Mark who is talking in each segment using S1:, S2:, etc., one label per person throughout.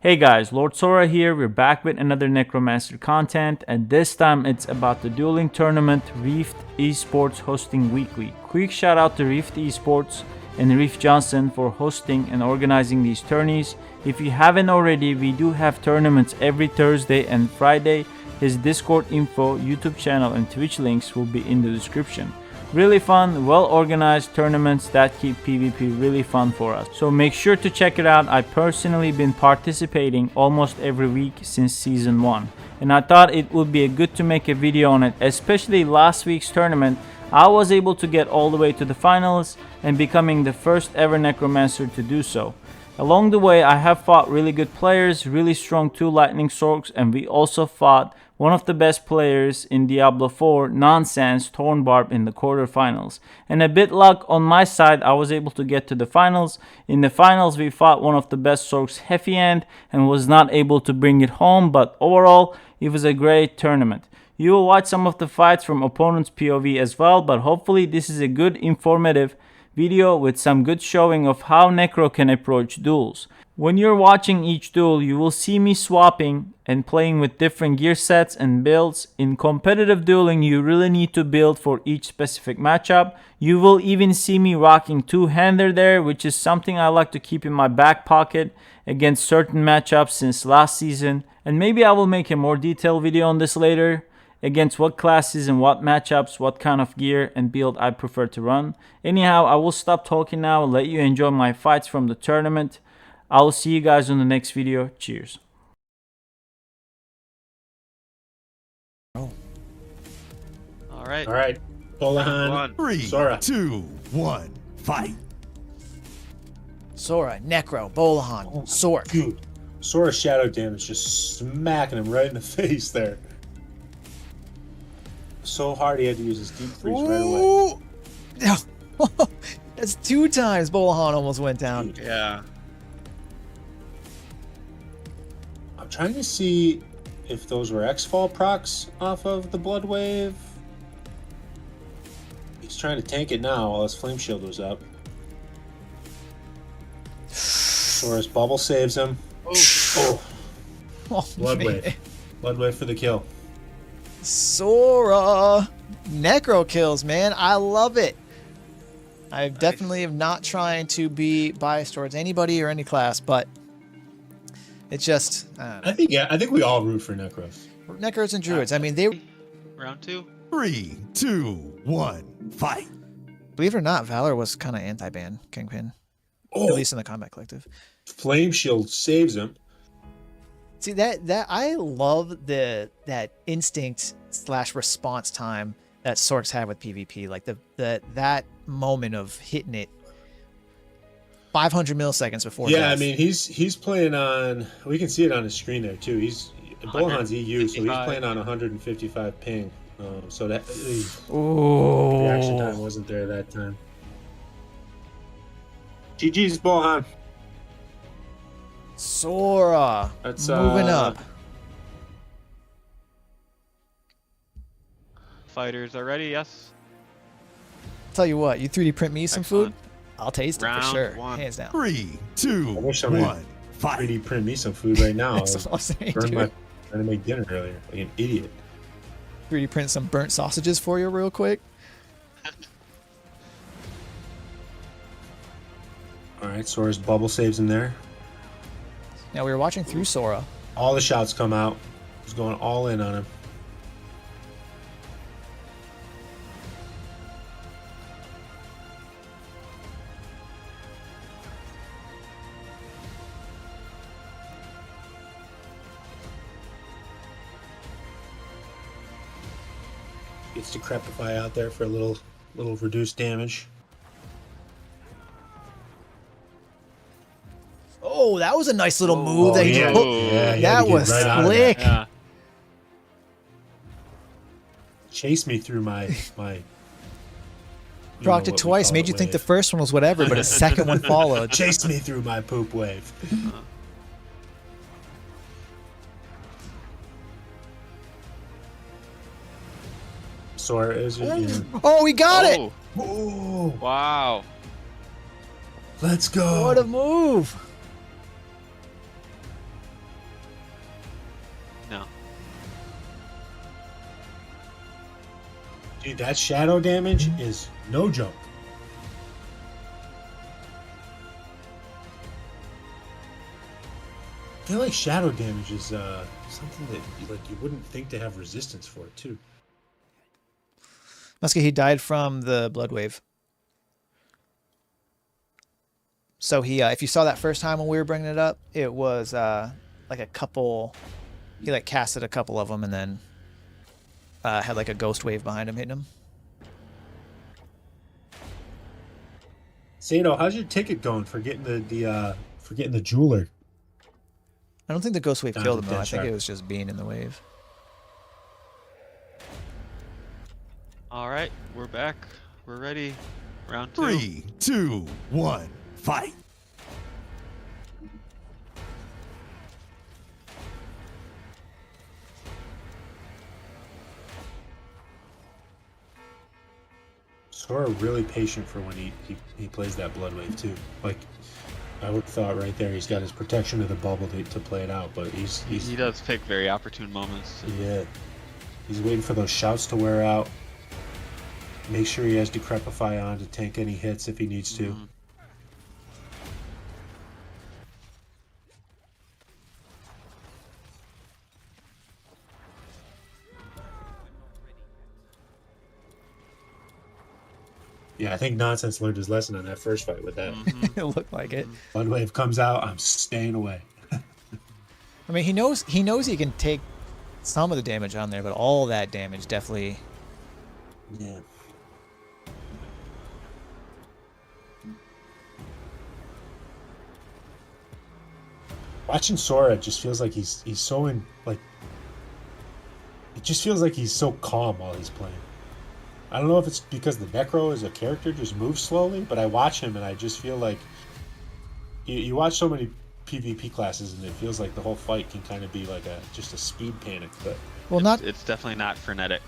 S1: Hey guys, Lord Sora here. We're back with another Necromancer content, and this time it's about the dueling tournament Rift Esports hosting weekly. Quick shout out to Rift Esports and Reef Johnson for hosting and organizing these tourneys. If you haven't already, we do have tournaments every Thursday and Friday. His Discord info, YouTube channel, and Twitch links will be in the description. Really fun, well organized tournaments that keep PvP really fun for us. So make sure to check it out. I personally been participating almost every week since season 1. And I thought it would be good to make a video on it, especially last week's tournament. I was able to get all the way to the finals and becoming the first ever Necromancer to do so. Along the way, I have fought really good players, really strong 2 lightning swords, and we also fought one of the best players in Diablo 4, Nonsense Thornbarb, in the quarterfinals. And a bit luck on my side, I was able to get to the finals. In the finals, we fought one of the best swords, Hellfire, and was not able to bring it home, but overall, it was a great tournament. You will watch some of the fights from opponents' POV as well, but hopefully this is a good informative video with some good showing of how NECRO can approach duels. When you're watching each duel, you will see me swapping and playing with different gear sets and builds. In competitive dueling, you really need to build for each specific matchup. You will even see me rocking 2-hander there, which is something I like to keep in my back pocket against certain matchups since last season. And maybe I will make a more detailed video on this later, against what classes and what matchups, what kind of gear and build I prefer to run. Anyhow, I will stop talking now and let you enjoy my fights from the tournament. I will see you guys on the next video. Cheers.
S2: All right.
S3: All right. Bolohan.
S4: 3,
S3: Sora.
S4: 2, 1, fight.
S2: Sora, Necro, Bolohan, Sword.
S3: Dude, Sora shadow damage just smacking him right in the face there. So hard he had to use his deep freeze right away.
S2: That's 2 times Bolohan almost went down.
S5: Yeah.
S3: I'm trying to see if those were X-Fall procs off of the Blood Wave. He's trying to tank it now while his Flame Shield was up. Sora's bubble saves him. Oh. Blood
S2: man.
S3: Wave. Blood Wave for the kill.
S2: Sora. Necro kills, man. I love it. I definitely am not trying to be biased towards anybody or any class, but it's just
S3: I think we all root for Necros.
S2: Necros and Druids. I mean, they
S5: Round 2.
S4: 3, 2, 1, fight.
S2: believe it or not, Valor was kind of anti-ban Kingpin, at least in the Combat Collective.
S3: Flame Shield saves him.
S2: See that I love that instinct / response time that Sorks had with PvP, like that moment of hitting it 500 milliseconds before.
S3: Yeah,
S2: death.
S3: I mean he's playing on. We can see it on his screen there too. He's Bolohan's EU, so he's playing on 155 ping. So that reaction time wasn't there that time. GG's Bolohan.
S2: Sora
S3: That's
S2: moving up.
S5: Fighters are ready, yes.
S2: Tell you what, you 3D print me some
S5: Excellent.
S2: food, I'll taste it for
S5: Round
S2: sure,
S5: 1.
S2: hands down.
S4: 3, 2,
S3: I wish somebody
S4: 1, fight.
S3: 3D print me some food right now.
S2: That's what I'm saying,
S3: Burned
S2: dude.
S3: trying to make dinner earlier, like an idiot.
S2: 3D print some burnt sausages for you real quick.
S3: All right, Sora's bubble saves him there.
S2: Now we were watching through Sora.
S3: All the shots come out. He's going all in on him. Gets to Decrepify out there for a little reduced damage.
S2: Oh, that was a nice little move that he
S3: yeah.
S2: took.
S3: Yeah, he had to
S2: That
S3: get
S2: was
S3: right out of
S2: slick.
S5: Yeah.
S3: Chased me through my
S2: Procced it twice, made you think the first one was whatever, but the second one followed.
S3: Chased me through my poop wave. Sora is
S2: Oh, we got it!
S5: Oh,
S3: Oh,
S5: wow.
S3: let's go.
S2: What a move!
S5: No.
S3: Dude, that shadow damage is no joke. I feel like shadow damage is something that you wouldn't think to have resistance for it too.
S2: Muskie, he died from the blood wave. So he, if you saw that first time when we were bringing it up, it was like a couple. He like casted a couple of them and then had like a ghost wave behind him hitting him.
S3: Sato, how's your ticket going for getting the jeweler?
S2: I don't think the ghost wave
S3: Down
S2: killed
S3: to
S2: him though. I
S3: dead
S2: think
S3: shark.
S2: it was just being in the wave.
S5: All right, we're back. We're ready. Round 2.
S4: 3, 2, 1, fight.
S3: Sora really patient for when he plays that blood wave too. Like I would have thought right there he's got his protection of the bubble to play it out, but
S5: He does pick very opportune moments.
S3: yeah, he's waiting for those shouts to wear out. Make sure he has Decrepify on to tank any hits if he needs to.
S5: Mhm.
S3: Yeah, I think Nonsense learned his lesson on that first fight with that.
S2: It looked like it.
S3: Blood wave comes out, I'm staying away.
S2: I mean, he knows he can take some of the damage on there, but all that damage definitely.
S3: Yeah. Watching Sora just feels like he's so in like. It just feels like he's so calm while he's playing. I don't know if it's because the Necro as a character just moves slowly, but I watch him and I just feel like you watch so many PvP classes and it feels like the whole fight can kind of be like just a speed panic. But
S2: Well, not
S5: It's definitely not frenetic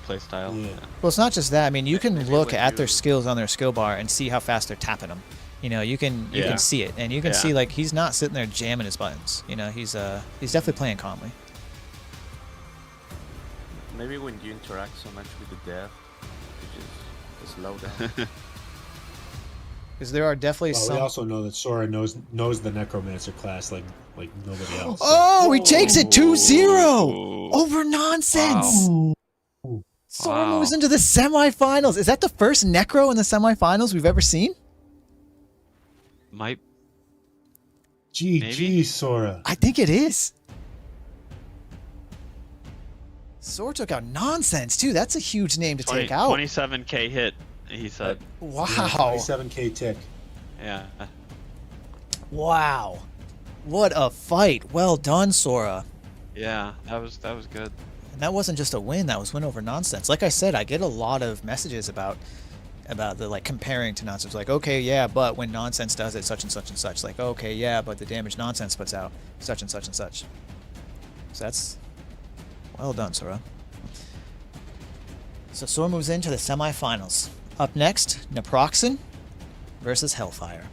S5: playstyle.
S3: Yeah.
S2: well. It's not just that. I mean, you can
S6: Maybe
S2: look
S6: when
S2: at their
S6: you-
S2: skills on their skill bar and see how fast they're tapping them. You know, you can
S5: Yeah.
S2: see it, and you can
S5: Yeah.
S2: see like he's not sitting there jamming his buttons. You know, he's definitely playing calmly.
S6: Maybe when you interact so much with the death, you just slow down.
S2: Because there are definitely
S3: well, we
S2: some.
S3: also know that Sora knows the Necromancer class like nobody else.
S2: Oh, he takes it 2-0
S5: Ooh.
S2: over Nonsense.
S3: Ooh.
S2: Sora
S5: Wow.
S2: moves into the semifinals. Is that the first Necro in the semifinals we've ever seen?
S5: Might
S3: GG,
S5: Maybe?
S3: Sora.
S2: I think it is. Sora took out Nonsense too. That's a huge name to
S5: 20,
S2: take out.
S5: 27k hit. He said,
S2: Wow.
S3: 27k tick.
S5: yeah.
S2: Wow. What a fight. Well done, Sora.
S5: Yeah, that was good.
S2: And that wasn't just a win, that was win over Nonsense. Like I said, I get a lot of messages about the like comparing to Nonsense. Like, okay, yeah, but when Nonsense does it, such and such and such. Like, okay, yeah, but the damage Nonsense puts out, such and such and such. So that's well done, Sora. So Sora moves into the semifinals. Up next, Naproxen versus Hellfire.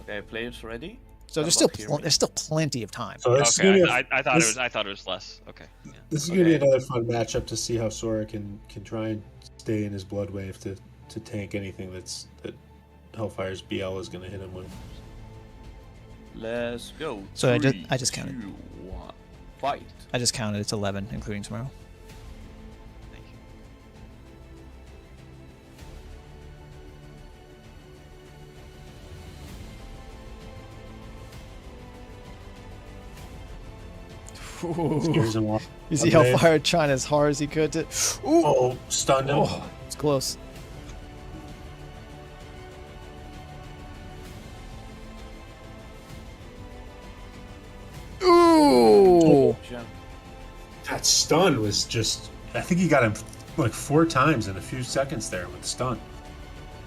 S6: Okay, players ready?
S2: So
S6: What
S2: there's
S6: about
S2: still plenty of time.
S3: So this is gonna
S5: Okay,
S3: be
S5: I thought
S3: this-
S5: I thought it was less. Okay. Yeah.
S3: This is gonna be
S6: Okay.
S3: another fun matchup to see how Sora can try and stay in his blood wave to tank anything that Hellfire's BL is gonna hit him with.
S6: Let's go.
S2: So I just-
S6: 3,
S2: I just counted.
S6: 2, 1, fight.
S2: I just counted, it's 11, including tomorrow.
S5: Thank you.
S3: Scares him off.
S2: You see
S3: Okay.
S2: Hellfire trying as hard as he could to. Ooh!
S3: Oh, stunned him.
S2: Oh, it's close. Ooh!
S6: Jump.
S3: That stun was just. I think he got him like 4 times in a few seconds there with the stun.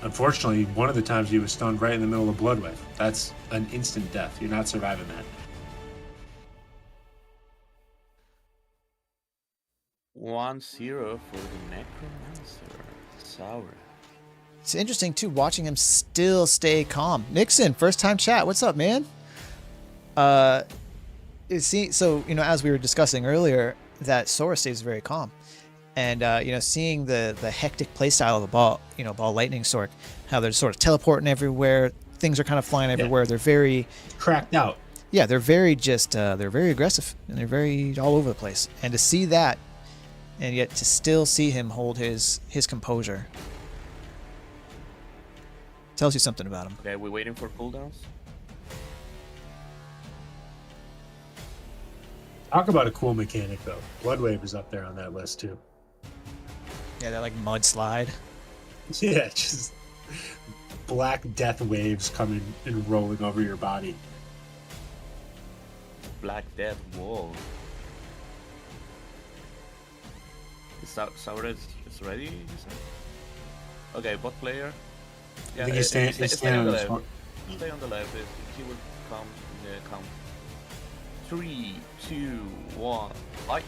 S3: Unfortunately, one of the times he was stunned right in the middle of blood wave. That's an instant death. You're not surviving that.
S6: 1-0 for the Necromancer. Sour.
S2: It's interesting too watching him still stay calm. Nixon, first time chat. What's up, man? So as we were discussing earlier, that Sora stays very calm, and seeing the hectic playstyle of the ball lightning Sork, how they're sort of teleporting everywhere, things are kind of flying everywhere. They're very
S3: cracked out.
S2: Yeah, they're very they're very aggressive and they're very all over the place. And to see that, and yet to still see him hold his composure, tells you something about him.
S6: Okay, we're waiting for cooldowns.
S3: Talk about a cool mechanic, though. Bloodwave is up there on that list, too.
S2: Yeah, that like mudslide.
S3: Yeah, just black death waves coming and rolling over your body.
S6: Black Death Wall. Saura is ready, you said? Okay, bot player.
S3: I think he's staying on the left.
S6: Stay on the left. He will come in the count. 3, 2, 1, fight!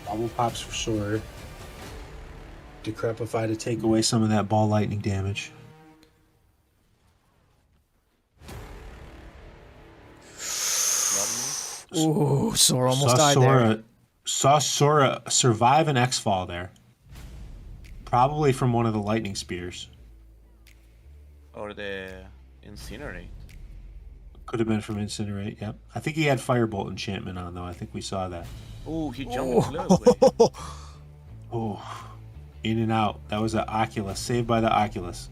S3: Bubble pops for sure. Decrepify to take away some of that ball lightning damage.
S2: Ooh, Sora almost died there.
S3: Saw Sora survive an X-Fall there. Probably from one of the lightning spears.
S6: Or the Incinerate.
S3: Could have been from Incinerate, yep. I think he had Firebolt enchantment on, though. I think we saw that.
S6: Oh, he jumped close.
S3: Oh, in and out. That was an Oculus. Saved by the Oculus.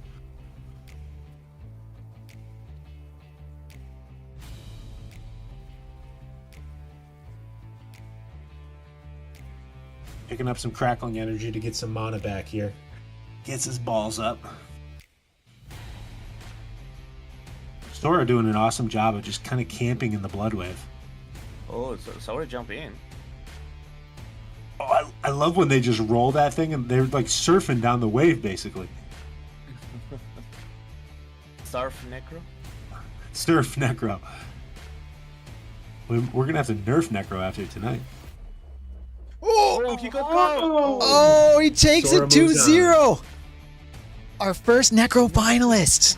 S3: Picking up some crackling energy to get some mana back here. Gets his balls up. Sora doing an awesome job of just kind of camping in the Bloodwave.
S6: Oh, Saura jump in.
S3: Oh, I love when they just roll that thing and they're like surfing down the wave, basically.
S6: Surf Necro?
S3: Surf Necro. We're going to have to nerf Necro after tonight.
S6: Oh, he got caught!
S2: Oh, he takes
S3: Sora
S2: it 2-0. Our first Necro finalist.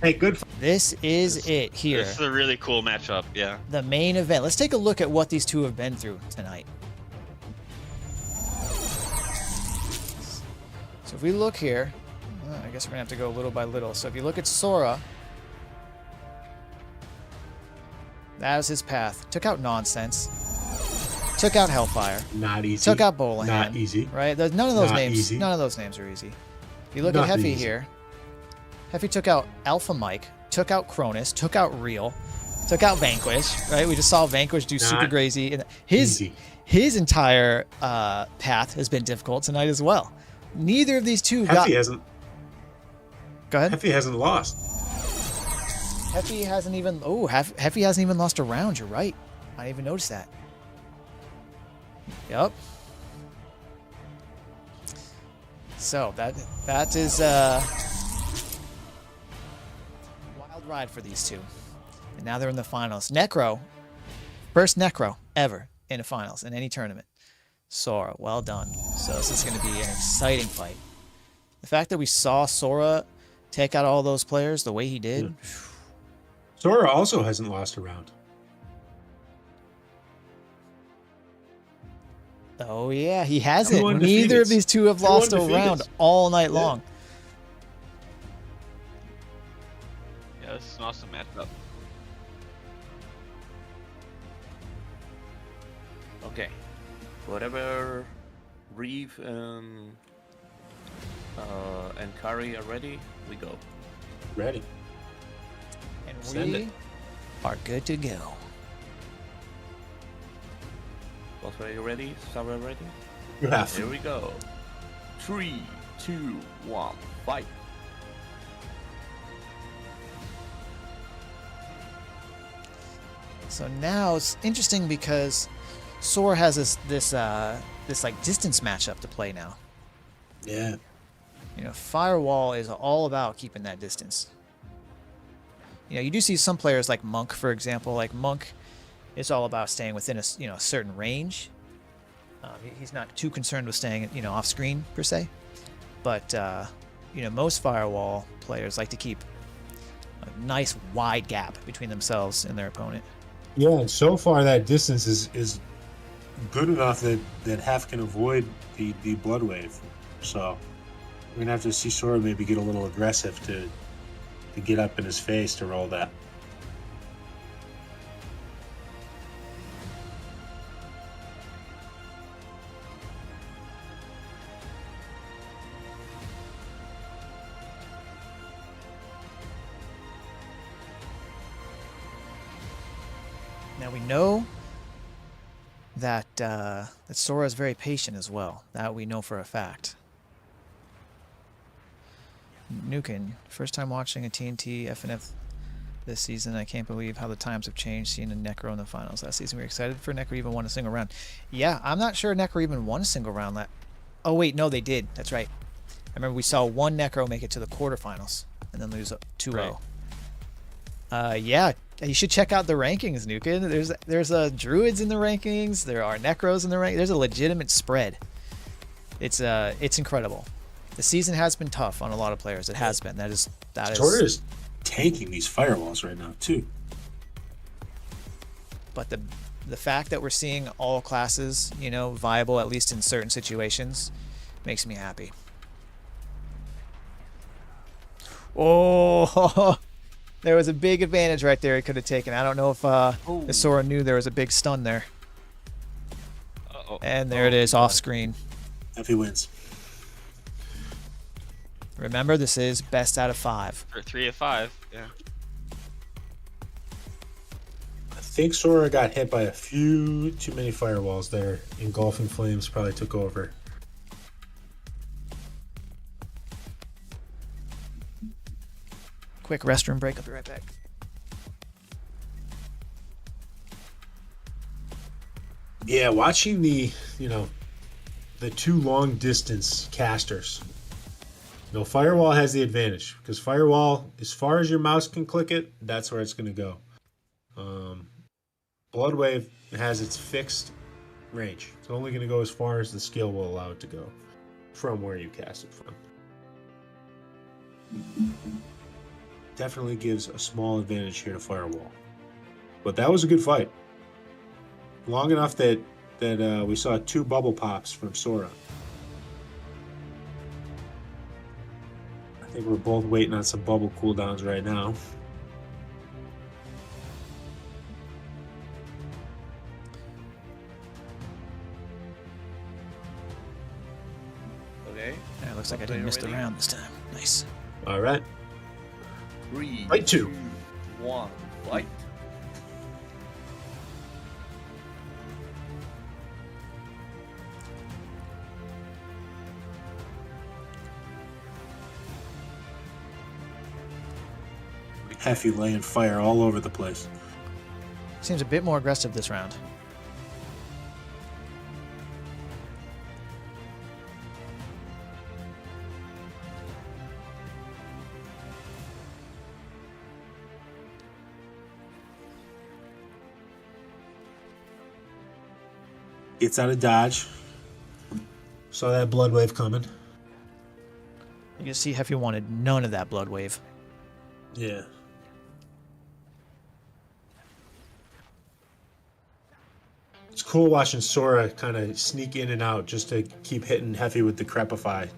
S3: Hey, good.
S2: This is it here.
S5: This is a really cool matchup, yeah.
S2: The main event. Let's take a look at what these two have been through tonight. So if we look here, I guess we're gonna have to go little by little. So if you look at Sora, that was his path. Took out Nonsense. Took out Hellfire.
S3: Not easy.
S2: Took out Bolohan.
S3: Not easy.
S2: Right? None of those
S3: Not
S2: names.
S3: easy.
S2: None of those names are easy. If you look at
S3: Nothing
S2: Heffy
S3: easy.
S2: here, Heffy took out Alpha Mike, took out Cronus, took out Real, took out Vanquish. Right? We just saw Vanquish do super
S3: Not
S2: crazy, and
S3: easy.
S2: his entire path has been difficult tonight as well. Neither of these two got.
S3: Heffy hasn't.
S2: Go ahead.
S3: Heffy hasn't lost.
S2: Heffy hasn't even. Oh, Heffy hasn't even lost a round. You're right. I didn't even notice that. Yep. So that is a wild ride for these two, and now they're in the finals. NECRO, first NECRO ever in the finals in any tournament. Sora, well done. So this is going to be an exciting fight. The fact that we saw Sora take out all those players the way he did.
S3: Sora also hasn't lost a round.
S2: Oh yeah, he hasn't.
S3: Everyone
S2: Neither of
S3: defeated.
S2: these two have
S3: Everyone
S2: lost a
S3: defeated.
S2: round all night
S3: Yeah.
S2: long.
S5: Yeah, this is an awesome matchup.
S6: Okay. Whatever Reeve and Kari are ready, we go.
S3: Ready.
S2: And
S3: Send
S2: we
S3: it.
S2: are good to go.
S6: Both are you ready? Saura ready?
S3: You have.
S6: Here we go. 3, 2, 1, fight!
S2: So now it's interesting because Sora has this like distance matchup to play now.
S3: Yeah.
S2: Firewall is all about keeping that distance. You do see some players like Monk, for example. Like Monk, It's all about staying within a certain range. He's not too concerned with staying off screen per se, but most firewall players like to keep a nice wide gap between themselves and their opponent.
S3: Yeah, and so far that distance is good enough that Hef can avoid the blood wave. So we're gonna have to see Sora maybe get a little aggressive to get up in his face to roll that.
S2: Now we know that that Sora is very patient as well. That we know for a fact. Nukin, first time watching a TNT FNF this season. I can't believe how the times have changed. Seeing a NECRO in the finals last season. We were excited for NECRO even won a single round. Yeah, I'm not sure NECRO even won a single round. Oh wait, no, they did. That's right. I remember we saw one NECRO make it to the quarterfinals and then lose 2-0. Right. Yeah, you should check out the rankings, Nukin. There's druids in the rankings. There are necros in the rank. There's a legitimate spread. It's incredible. The season has been tough on a lot of players. It has been. That is.
S3: Sora is tanking these firewalls right now too.
S2: But the fact that we're seeing all classes, viable at least in certain situations, makes me happy. Oh. There was a big advantage right there he could have taken. I don't know if Sora knew there was a big stun there. And there it is, off screen.
S3: If he wins.
S2: Remember, this is best out of 5.
S5: Or 3 of 5, yeah.
S3: I think Sora got hit by a few too many firewalls there. Engulfing Flames probably took over.
S2: Quick restroom break. I'll be right back.
S3: Yeah, watching the two long distance casters. Firewall has the advantage because Firewall, as far as your mouse can click it, that's where it's going to go. Blood Wave has its fixed range. It's only going to go as far as the skill will allow it to go from where you cast it from. Definitely gives a small advantage here to Firewall. But that was a good fight. Long enough that we saw 2 bubble pops from Sora. I think we're both waiting on some bubble cooldowns right now.
S6: Okay.
S2: Yeah, it looks like I didn't miss the round this time. Nice.
S3: All right.
S6: 3,
S3: Fight 2.
S6: 1, fight.
S3: Heffy laying fire all over the place.
S2: Seems a bit more aggressive this round.
S3: Gets out of dodge. Saw that blood wave coming.
S2: You can see Heffy wanted none of that blood wave.
S3: Yeah. It's cool watching Sora kind of sneak in and out just to keep hitting Heffy with the Crepify,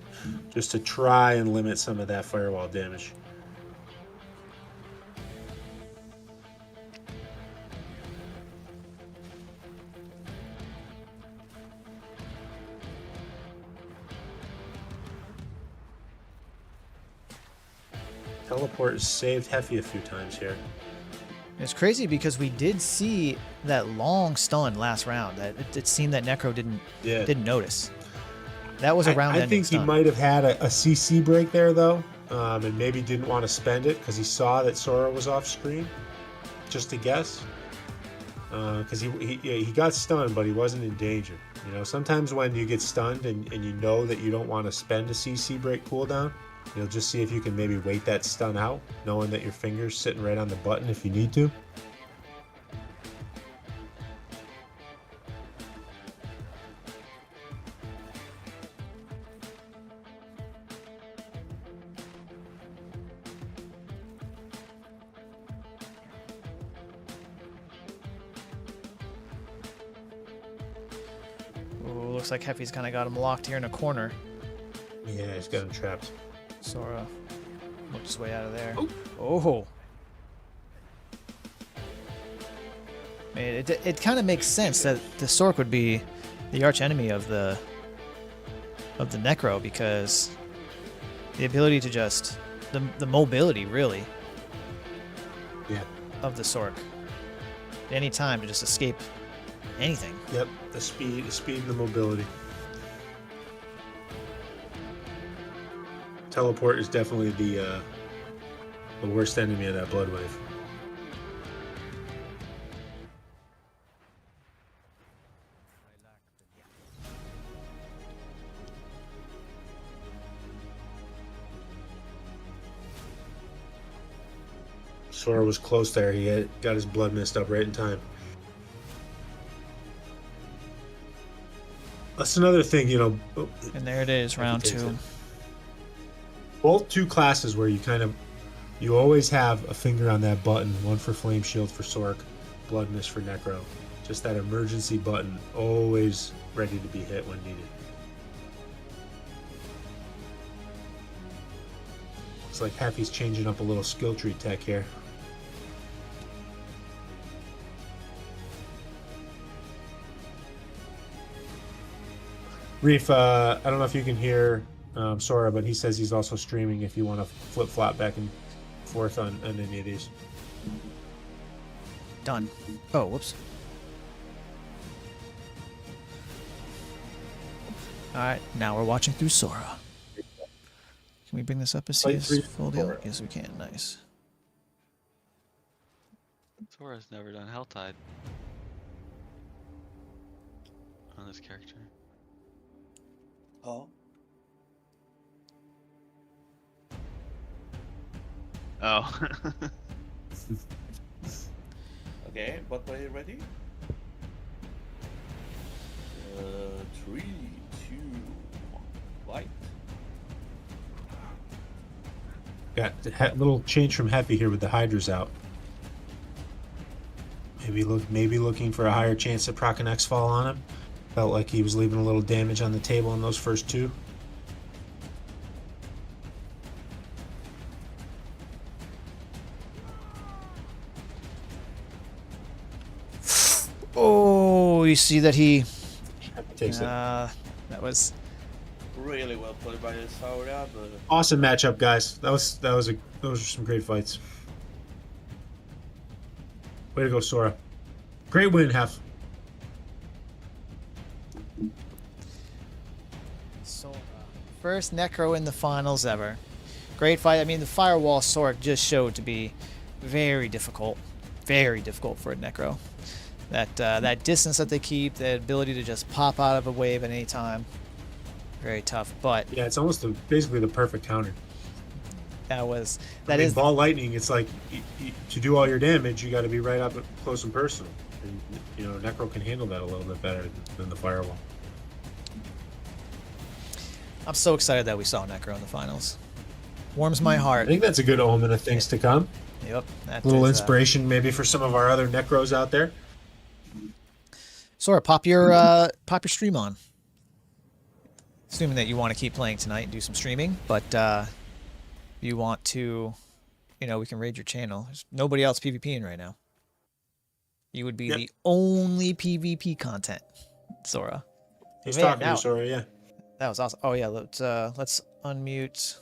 S3: just to try and limit some of that firewall damage. Teleport has saved Heffy a few times here.
S2: It's crazy because we did see that long stun last round. That it seemed that NECRO didn't notice. That was a round-ending
S3: I think
S2: stun.
S3: he might have had a CC break there though, and maybe didn't want to spend it because he saw that Sora was off screen. Just to guess, because he got stunned, but he wasn't in danger. Sometimes when you get stunned and you know that you don't want to spend a CC break cooldown, you'll just see if you can maybe wait that stun out, knowing that your finger's sitting right on the button if you need to.
S2: Ooh, looks like Heffy's kind of got him locked here in a corner.
S3: Yeah, he's got him trapped.
S2: Sora worked his way out of there. Oh. It kind of makes sense that the Sork would be the arch enemy of the Necro, because the ability to just the mobility really of the Sork at any time to just escape anything.
S3: Yep, the speed and the mobility. Teleport is definitely the worst enemy of that Blood Wave. Sora was close there. He got his blood mist up right in time. That's another thing, you know.
S2: And there it is, round 2.
S3: Both two classes where you always have a finger on that button. One for Flame Shield for Sork, Blood Mist for Necro. Just that emergency button, always ready to be hit when needed. Looks like Heffy's changing up a little skill tree tech here. Reef, I don't know if you can hear Sora, but he says he's also streaming if you want to flip-flop back and forth on any of these.
S2: Done. Oh, whoops. Alright, now we're watching through Sora. Can we bring this up and see his full deal? Yes, we can. Nice.
S5: Sora's never done Helltide on this character.
S6: Oh.
S5: Oh.
S6: Okay, but are you ready? 3, 2, 1, fight.
S3: Got a little change from Heffy here with the Hydras out. Maybe looking for a higher chance at proc and X fall on him. Felt like he was leaving a little damage on the table in those first two.
S2: Oh, you see that he
S3: Takes it.
S2: that was
S6: Really well played by Sora, but
S3: Awesome matchup, guys. Those were some great fights. Way to go, Sora. Great win, Hef.
S2: Sora. First Necro in the finals ever. Great fight. I mean, the Firewall Sork just showed to be very difficult for a Necro. That distance that they keep, the ability to just pop out of a wave at any time, very tough. But
S3: Yeah, it's almost basically the perfect counter.
S2: that is
S3: ball lightning. It's like to do all your damage, you got to be right up close and personal. And you know, Necro can handle that a little bit better than the Firewall.
S2: I'm so excited that we saw Necro in the finals. Warms my heart.
S3: I think that's a good omen of things to come.
S2: Yep.
S3: A little inspiration maybe for some of our other Necros out there.
S2: Sora, pop your stream on. Assuming that you want to keep playing tonight and do some streaming, but if you want to, you know, we can raid your channel. There's nobody else PvPing right now. You would be the only PvP content, Sora.
S3: He's
S2: Man,
S3: talking to
S2: now-
S3: you, Sora, yeah.
S2: That was awesome. Oh yeah, let's unmute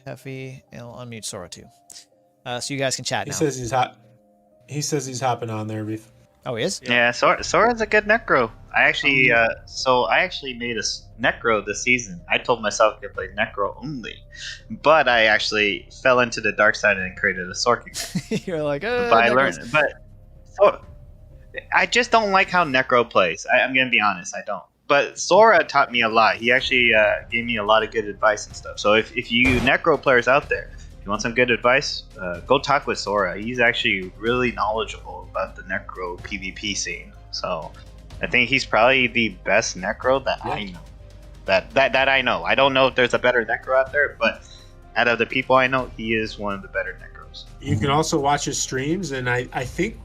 S2: Heffy and I'll unmute Sora too. So you guys can chat
S3: He
S2: now.
S3: says he's hot. He says he's hopping on there, Reef.
S2: Oh, he is?
S7: Yeah, Sora's a good Necro. I actually made a Necro this season. I told myself I could play Necro only, but I actually fell into the dark side and created a Sork.
S2: You're like,
S7: But I learned, I just don't like how Necro plays. I'm gonna be honest, I don't. But Sora taught me a lot. He actually gave me a lot of good advice and stuff. So if you Necro players out there, if you want some good advice, go talk with Sora. He's actually really knowledgeable about the Necro PvP scene. So I think he's probably the best Necro that I know. That I know. I don't know if there's a better Necro out there, but out of the people I know, he is one of the better Necros.
S3: You can also watch his streams, and I think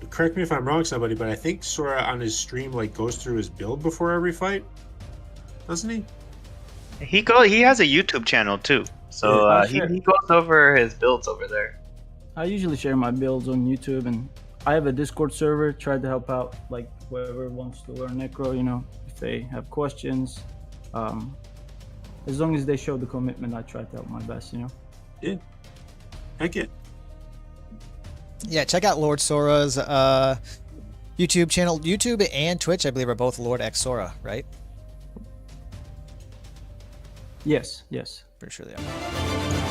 S3: correct me if I'm wrong, somebody, but I think Sora on his stream like goes through his build before every fight, doesn't he?
S7: He has a YouTube channel too, so
S1: Yeah,
S7: he goes over his builds over there.
S1: I usually share my builds on YouTube, and I have a Discord server. Try to help out like whoever wants to learn Necro. You know, if they have questions, as long as they show the commitment, I try to help my best. You know.
S3: Yeah. Heck yeah.
S2: Yeah, check out Lord Sora's YouTube channel. YouTube and Twitch, I believe, are both Lord X Sora, right?
S1: Yes. Yes.
S2: Pretty sure they are.